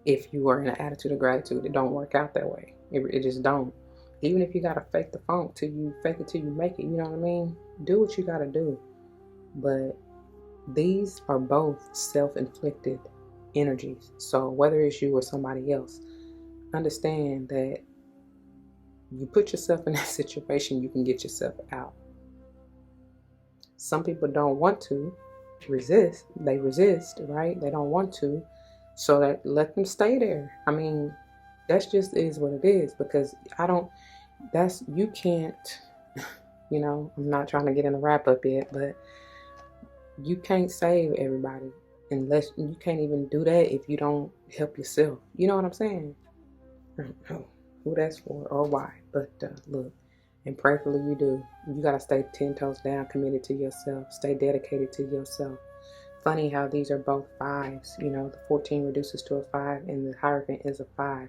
if you are in an attitude of gratitude. It don't work out that way. It just don't. Even if you gotta fake the funk till you make it, you know what I mean? Do what you gotta do. But these are both self-inflicted energies. So whether it's you or somebody else, understand that you put yourself in that situation, you can get yourself out. Some people don't want to resist. They resist, right? They don't want to. So that, let them stay there. I mean, that's just is what it is, because you can't, I'm not trying to get in a wrap up yet, but you can't save everybody, unless you can't even do that if you don't help yourself. You know what I'm saying? I don't know who that's for or why, but look, and prayerfully you do. You got to stay 10 toes down, committed to yourself, stay dedicated to yourself. Funny how these are both fives. The 14 reduces to a 5 and the Hierophant is a 5.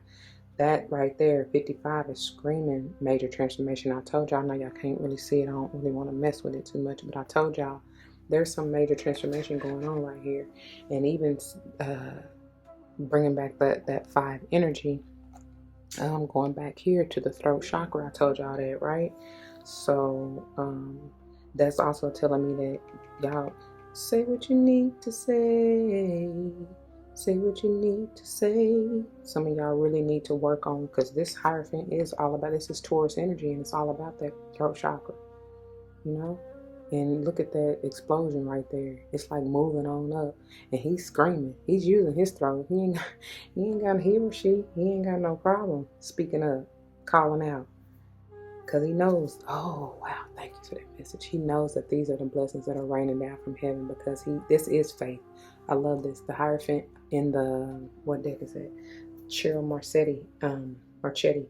That right there, 55, is screaming major transformation. I told y'all, I know y'all can't really see it. I don't really want to mess with it too much, but I told y'all there's some major transformation going on right here. And even bringing back that 5 energy, going back here to the throat chakra. I told y'all that, right? So that's also telling me that y'all say what you need to say. Say what you need to say. Some of y'all really need to work on, because this Hierophant is all about, this is Taurus energy, and it's all about that throat chakra, And look at that explosion right there. It's like moving on up, and he's screaming. He's using his throat. He ain't got, he or she, he ain't got no problem speaking up, calling out, because he knows. Oh wow, thank you for that message. He knows that these are the blessings that are raining down from heaven, because this is faith. I love this. The Hierophant in the, what deck is it? Ciro Marchetti, Marchetti.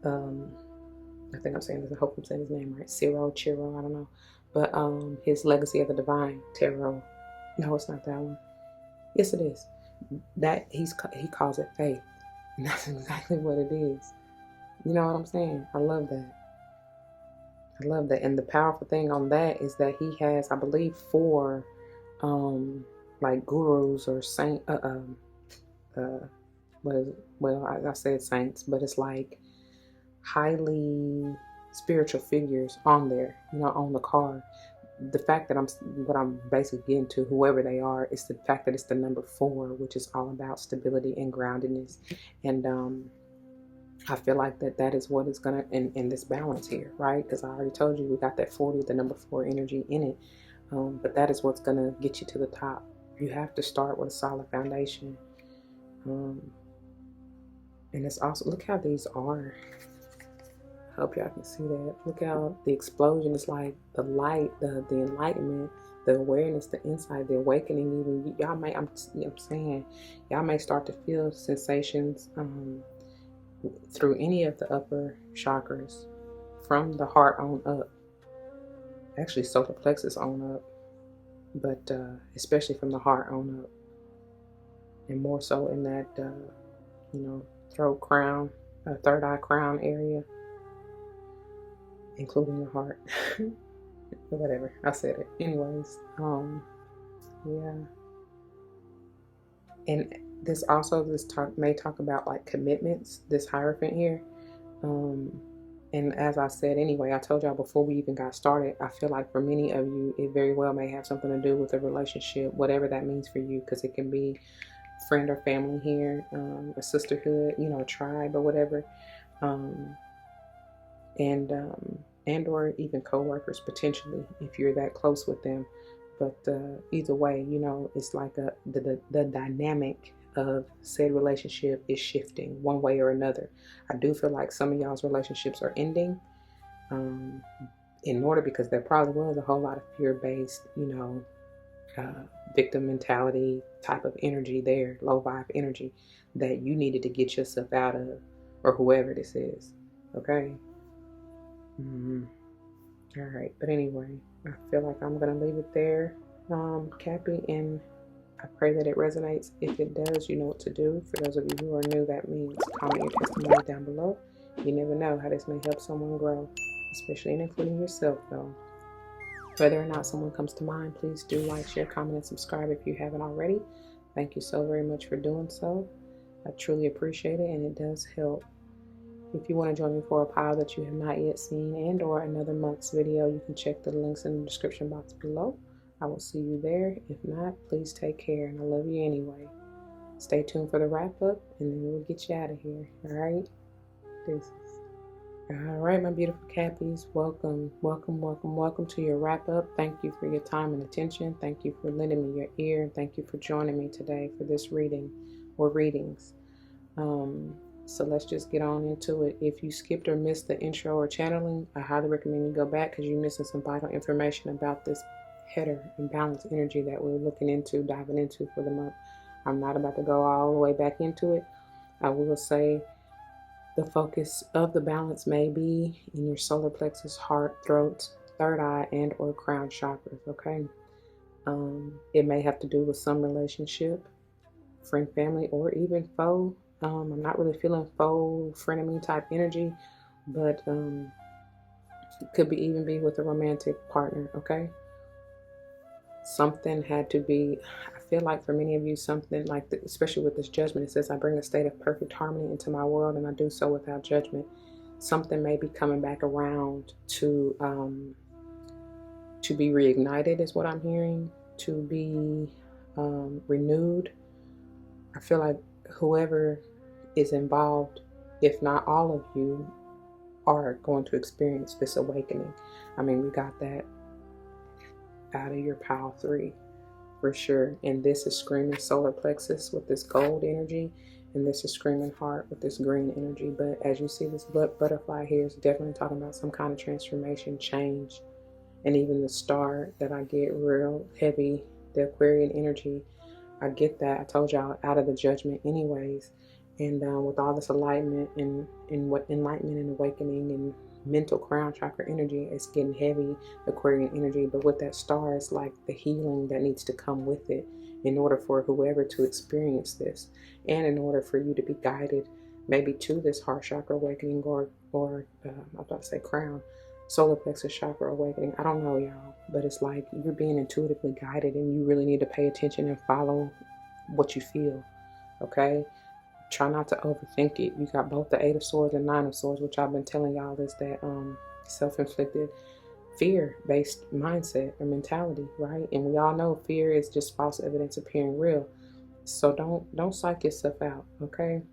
I think I'm saying this. I hope I'm saying his name right. Chiro, I don't know. But his Legacy of the Divine Tarot. No, it's not that one. Yes, it is. That he calls it faith, and that's exactly what it is. You know what I'm saying? I love that. I love that. And the powerful thing on that is that he has, I believe, 4 like gurus or saint. I said saints, but it's like highly spiritual figures on there, on the card. The fact that what I'm basically getting to, whoever they are, is the fact that it's the number 4, which is all about stability and groundedness. And I feel like that is what is gonna, in this balance here, right? Because I already told you we got that 40, the number 4 energy in it. But that is what's gonna get you to the top. You have to start with a solid foundation. And it's also, look how these are. I hope y'all can see that. Look how the explosion is like the light, the enlightenment, the awareness, the insight, the awakening. Even y'all may, I'm saying, y'all may start to feel sensations through any of the upper chakras, from the heart on up. Actually, solar plexus on up, but especially from the heart on up, and more so in that throat crown, third eye crown area, including the heart. But whatever, I said it. Anyways, yeah. And this also, may talk about like commitments, this Hierophant here. And as I said anyway, I told y'all before we even got started, I feel like for many of you, it very well may have something to do with a relationship, whatever that means for you, because it can be friend or family here, a sisterhood, you know, a tribe or whatever, and or even co-workers potentially if you're that close with them. But either way, you know, it's like the dynamic of said relationship is shifting one way or another. I do feel like some of y'all's relationships are ending in order, because there probably was a whole lot of fear-based, you know, victim mentality type of energy there, low vibe energy that you needed to get yourself out of, or whoever this is. Okay. All right, but anyway, I feel like I'm gonna leave it there, Cappy, and I pray that it resonates. If it does, you know what to do. For those of you who are new, that means comment your testimony down below. You never know how this may help someone grow, especially and including yourself, though. Whether or not someone comes to mind, please do like, share, comment, and subscribe if you haven't already. Thank you so very much for doing so. I truly appreciate it, and it does help. If you want to join me for a pile that you have not yet seen and or another month's video, you can check the links in the description box below. I will see you there. If not, please take care, and I love you anyway. Stay tuned for the wrap up, and then we'll get you out of here. All right? Deuces. All right, my beautiful Cappies, welcome, welcome, welcome, welcome to your wrap up. Thank you for your time and attention. Thank you for lending me your ear, and thank you for joining me today for this reading or readings. So let's just get on into it. If you skipped or missed the intro or channeling, I highly recommend you go back, because you're missing some vital information about this header and balance energy that we're looking into, diving into for the month. I'm not about to go all the way back into it. I will say the focus of the balance may be in your solar plexus, heart, throat, third eye, and or crown chakras, okay? It may have to do with some relationship, friend, family, or even foe. I'm not really feeling foe, frenemy type energy, but it could be even be with a romantic partner, okay? Something had to be, I feel like for many of you, something like, especially with this judgment, it says, I bring a state of perfect harmony into my world, and I do so without judgment. Something may be coming back around to be reignited is what I'm hearing, to be renewed. I feel like whoever is involved, if not all of you, are going to experience this awakening. I mean, we got that out of your pile 3 for sure. And this is screaming solar plexus with this gold energy, and this is screaming heart with this green energy. But as you see, this butterfly here is definitely talking about some kind of transformation, change. And even the star that I get real heavy, the Aquarian energy, I get that. I told y'all, out of the judgment anyways. And with all this alignment and what enlightenment and awakening and mental crown chakra energy, it's getting heavy, Aquarian energy. But with that star, it's like the healing that needs to come with it in order for whoever to experience this, and in order for you to be guided maybe to this heart chakra awakening, or I'm about to say crown, solar plexus chakra awakening. I don't know, y'all, but it's like you're being intuitively guided, and you really need to pay attention and follow what you feel, okay? Try not to overthink it. You got both the 8 of Swords and 9 of Swords, which I've been telling y'all is that self-inflicted fear-based mindset or mentality, right? And we all know fear is just false evidence appearing real. So don't psych yourself out, okay?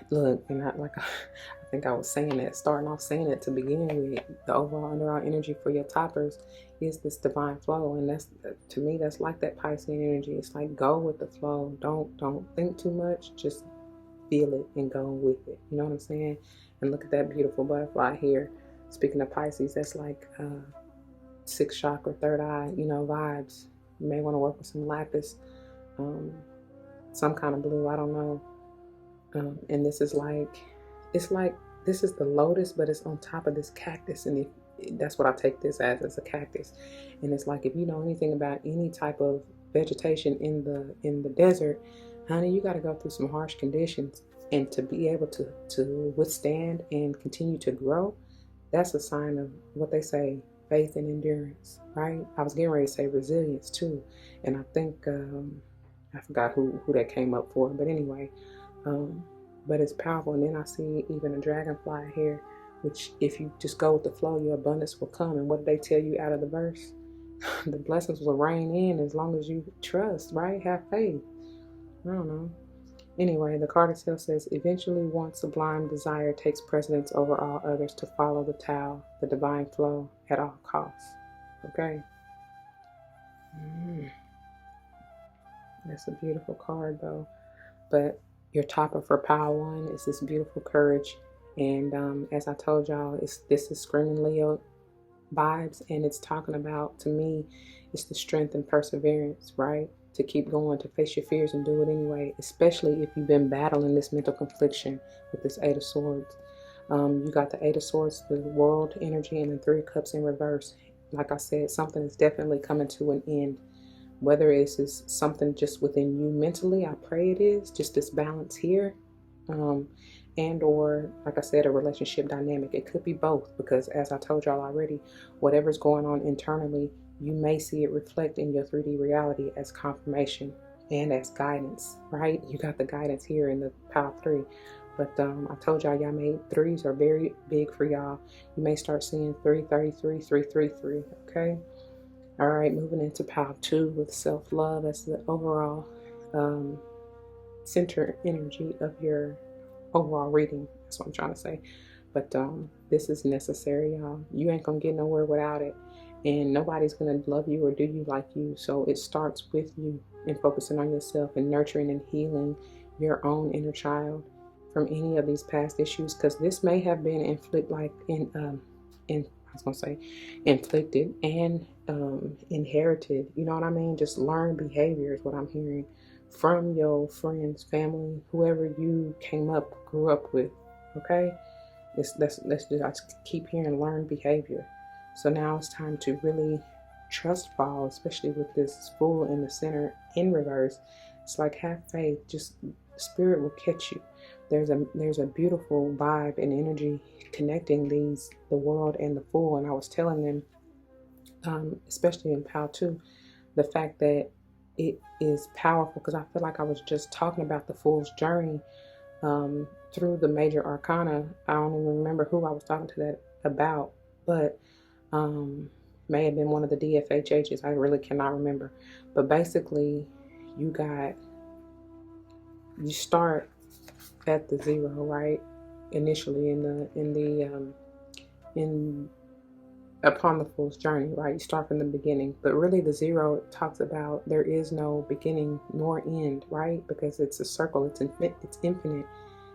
Look, and I think I was saying that, starting off saying it to begin with, the overall underall energy for your toppers is this divine flow. And that's, to me, that's like that Piscean energy. It's like, go with the flow. Don't think too much. Just feel it and go with it. You know what I'm saying? And look at that beautiful butterfly here. Speaking of Pisces, that's like 6th chakra, third eye, you know, vibes. You may want to work with some lapis, some kind of blue, I don't know. And this is like, this is the lotus, but it's on top of this cactus. And that's what I take this as a cactus. And it's like, if you know anything about any type of vegetation in the desert, honey, you got to go through some harsh conditions. And to be able to withstand and continue to grow, that's a sign of what they say, faith and endurance, right? I was getting ready to say resilience too, and I think I forgot who that came up for, but anyway, but it's powerful. And then I see even a dragonfly here, which if you just go with the flow, your abundance will come. And what did they tell you out of the verse? The blessings will rain in as long as you trust, right? Have faith. I don't know. Anyway, the card itself says, eventually one sublime desire takes precedence over all others to follow the Tao, the divine flow, at all costs. Okay? That's a beautiful card, though. But your topper for Power 1 is this beautiful courage. And as I told y'all, this is Screaming Leo vibes, and it's talking about, to me, it's the strength and perseverance, right? To keep going, to face your fears and do it anyway, especially if you've been battling this mental confliction with this Eight of Swords. You got the Eight of Swords, the world energy, and the Three of Cups in reverse. Like I said, something is definitely coming to an end. Whether it's something just within you mentally, I pray it is, just this balance here, and or, like I said, a relationship dynamic. It could be both, because as I told y'all already, whatever's going on internally, you may see it reflect in your 3D reality as confirmation and as guidance, right? You got the guidance here in the Power 3. But I told y'all, threes are very big for y'all. You may start seeing 333, 333, okay? All right, moving into Power 2 with self-love as the overall center energy of your overall reading. That's what I'm trying to say. But this is necessary, y'all. You ain't gonna get nowhere without it. And nobody's gonna love you or do you like you. So it starts with you and focusing on yourself and nurturing and healing your own inner child from any of these past issues. Because this may have been inflicted and inherited. You know what I mean? Just learned behavior is what I'm hearing from your friends, family, whoever you grew up with. Okay, I keep hearing learned behavior. So now it's time to really trust fall, especially with this Fool in the center in reverse. It's like, have faith. Just spirit will catch you. There's a beautiful vibe and energy connecting the world and the Fool. And I was telling them, especially in Power 2, the fact that it is powerful, because I feel like I was just talking about the Fool's journey through the major arcana. I don't even remember who I was talking to that about, but may have been one of the DFHHs. I really cannot remember. But basically, you start at the 0, right? Initially upon the Fool's journey, right? You start from the beginning, but really the 0 talks about there is no beginning nor end, right? Because it's a circle, it's infinite.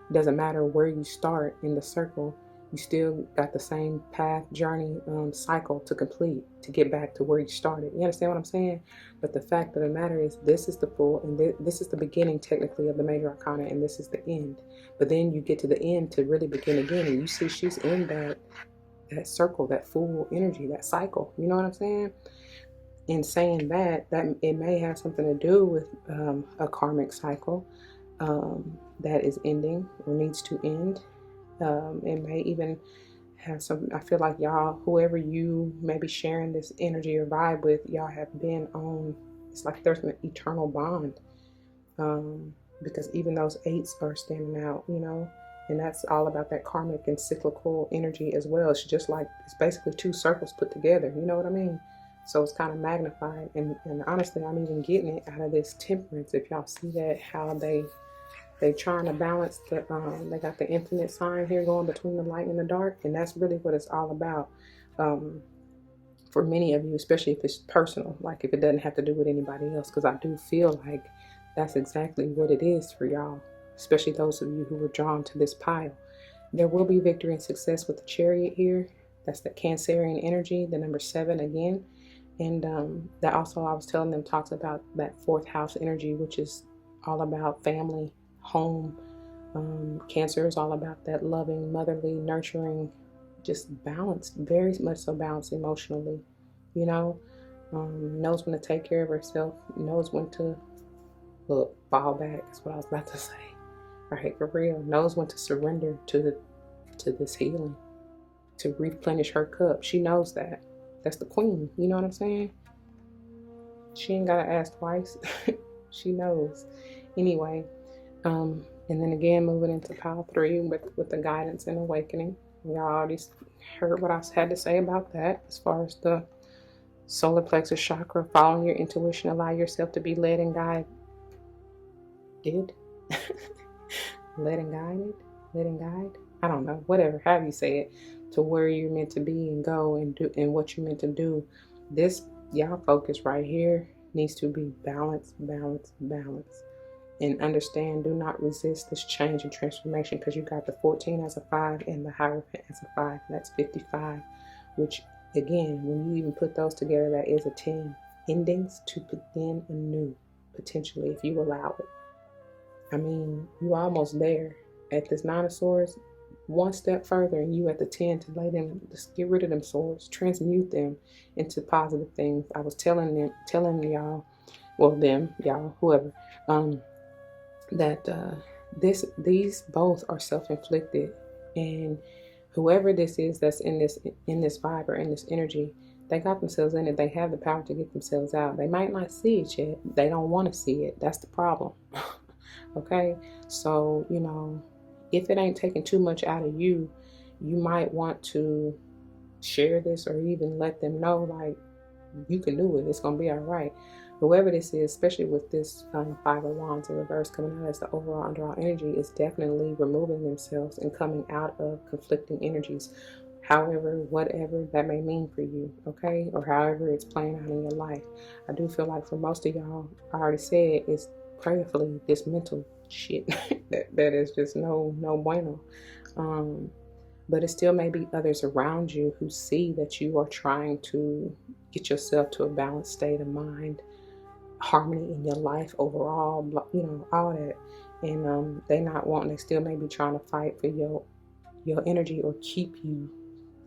It doesn't matter where you start in the circle, you still got the same path, journey, cycle to complete to get back to where you started. You understand what I'm saying? But the fact of the matter is, this is the Fool, and this is the beginning technically of the major arcana, and this is the end. But then you get to the end to really begin again, and you see she's in that circle, that Fool energy, that cycle. You know what I'm saying? In saying that it may have something to do with a karmic cycle that is ending or needs to end. It may even have some, I feel like y'all, whoever you may be sharing this energy or vibe with, y'all have been on, it's like there's an eternal bond. Because even those 8s are standing out, you know, and that's all about that karmic and cyclical energy as well. It's just like, it's basically 2 circles put together, you know what I mean? So it's kind of magnified. And honestly, I'm even getting it out of this Temperance. If y'all see that, how they trying to balance they got the infinite sign here going between the light and the dark. And that's really what it's all about. For many of you, especially if it's personal, like if it doesn't have to do with anybody else, because I do feel like that's exactly what it is for y'all, especially those of you who were drawn to this pile. There will be victory and success with the Chariot here. That's the Cancerian energy, the number 7 again. And that also, I was telling them, talks about that 4th house energy, which is all about family, home. Cancer is all about that loving, motherly, nurturing, just balanced, very much so balanced emotionally, you know, knows when to take care of herself, knows when to fall back, is what I was about to say, right? For real, knows when to surrender to this healing, to replenish her cup. She knows that. That's the queen. You know what I'm saying? She ain't gotta ask twice. She knows. Anyway, and then again, moving into pile 3 with the guidance and awakening. Y'all already heard what I had to say about that as far as the solar plexus chakra, following your intuition, allow yourself to be led and guided. Led and guide. I don't know, whatever, however you say it, to where you're meant to be and go and do and what you're meant to do. This, y'all focus right here needs to be balance. And understand, do not resist this change and transformation, because you got the 14 as a 5 and the Hierophant as a 5. That's 55, which again, when you even put those together, that is a 10. Endings to begin anew, potentially, if you allow it. I mean, you're almost there. At this 9 of Swords, one step further, and you at the 10 to lay them, just get rid of them swords, transmute them into positive things. I was telling y'all, well, them, y'all, whoever, that these both are self-inflicted, and whoever this is that's in this vibe or in this energy, they got themselves in it. They have the power to get themselves out. They might not see it yet. They don't want to see it. That's the problem. Okay, so you know, if it ain't taking too much out of you, you might want to share this or even let them know, like, you can do it. It's gonna be all right. Whoever this is, especially with this 5 of Wands in reverse coming out as the overall underall energy, is definitely removing themselves and coming out of conflicting energies. However, whatever that may mean for you, okay? Or however it's playing out in your life. I do feel like for most of y'all, I already said, it's prayerfully this mental shit that is just no bueno. But it still may be others around you who see that you are trying to get yourself to a balanced state of mind, harmony in your life overall, you know, all that. And they not wanting, they still may be trying to fight for your energy or keep you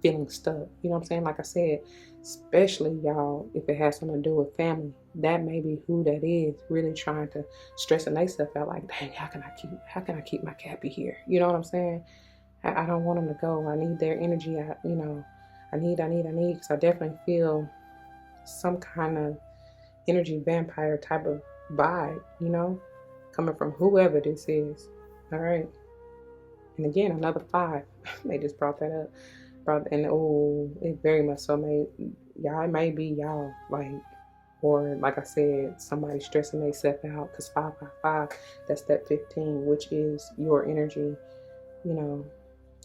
feeling stuck. You know what I'm saying? Like I said, especially y'all, if it has something to do with family, that may be who that is, really trying to stressing themselves out, like, dang, how can I keep my Cappy here? You know what I'm saying? I don't want them to go. I need their energy. I need, because I definitely feel some kind of energy vampire type of vibe, you know, coming from whoever this is. All right. And again, another 5. They just brought that up. And oh, it very much so it may be y'all, like, or like I said, somebody stressing themselves out, because 5 by 5, that's that 15, which is your energy, you know,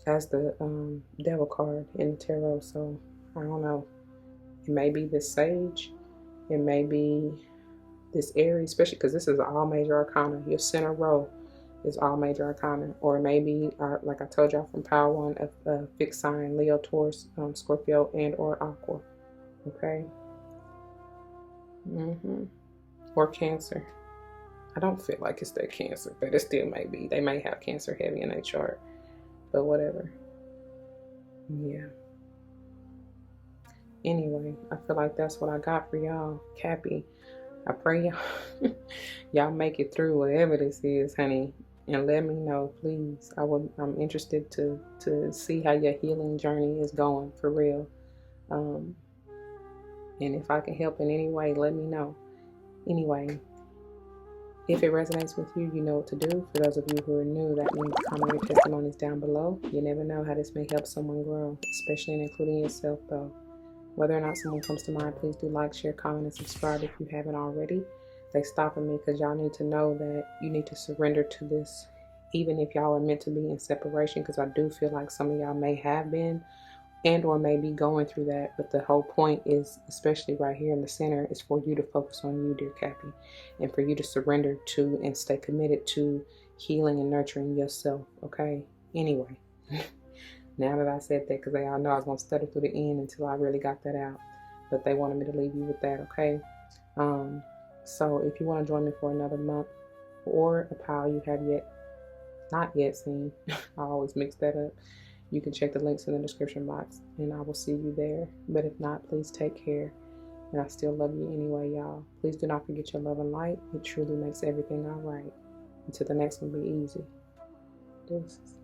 as the devil card in the tarot. So I don't know, it may be this Sage, it may be this Aries, especially because this is all major arcana. Your center row is all major arcana, or maybe like I told y'all from Power 1, a fixed sign, Leo, Taurus, Scorpio, and or Aqua. Okay. Or Cancer. I don't feel like it's that Cancer, but it still may be. They may have Cancer heavy in their chart, but whatever. Yeah. Anyway, I feel like that's what I got for y'all, Cappy. I pray y'all make it through whatever this is, honey, and let me know, please. I'm interested to see how your healing journey is going, for real. And if I can help in any way, let me know. Anyway, if it resonates with you, you know what to do. For those of you who are new, that means comment your testimonies down below. You never know how this may help someone grow, especially in including yourself, though. Whether or not someone comes to mind, please do like, share, comment, and subscribe if you haven't already. They stopping me because y'all need to know that you need to surrender to this, even if y'all are meant to be in separation, because I do feel like some of y'all may have been and or may be going through that. But the whole point is, especially right here in the center, is for you to focus on you, dear Cappy, and for you to surrender to and stay committed to healing and nurturing yourself, okay? Anyway. Now that I said that, because they all know I was going to stutter through the end until I really got that out. But they wanted me to leave you with that, okay? So if you want to join me for another month, or a pile you have not yet seen, I always mix that up, you can check the links in the description box, and I will see you there. But if not, please take care. And I still love you anyway, y'all. Please do not forget your love and light. It truly makes everything all right. Until the next one, be easy. Deuces.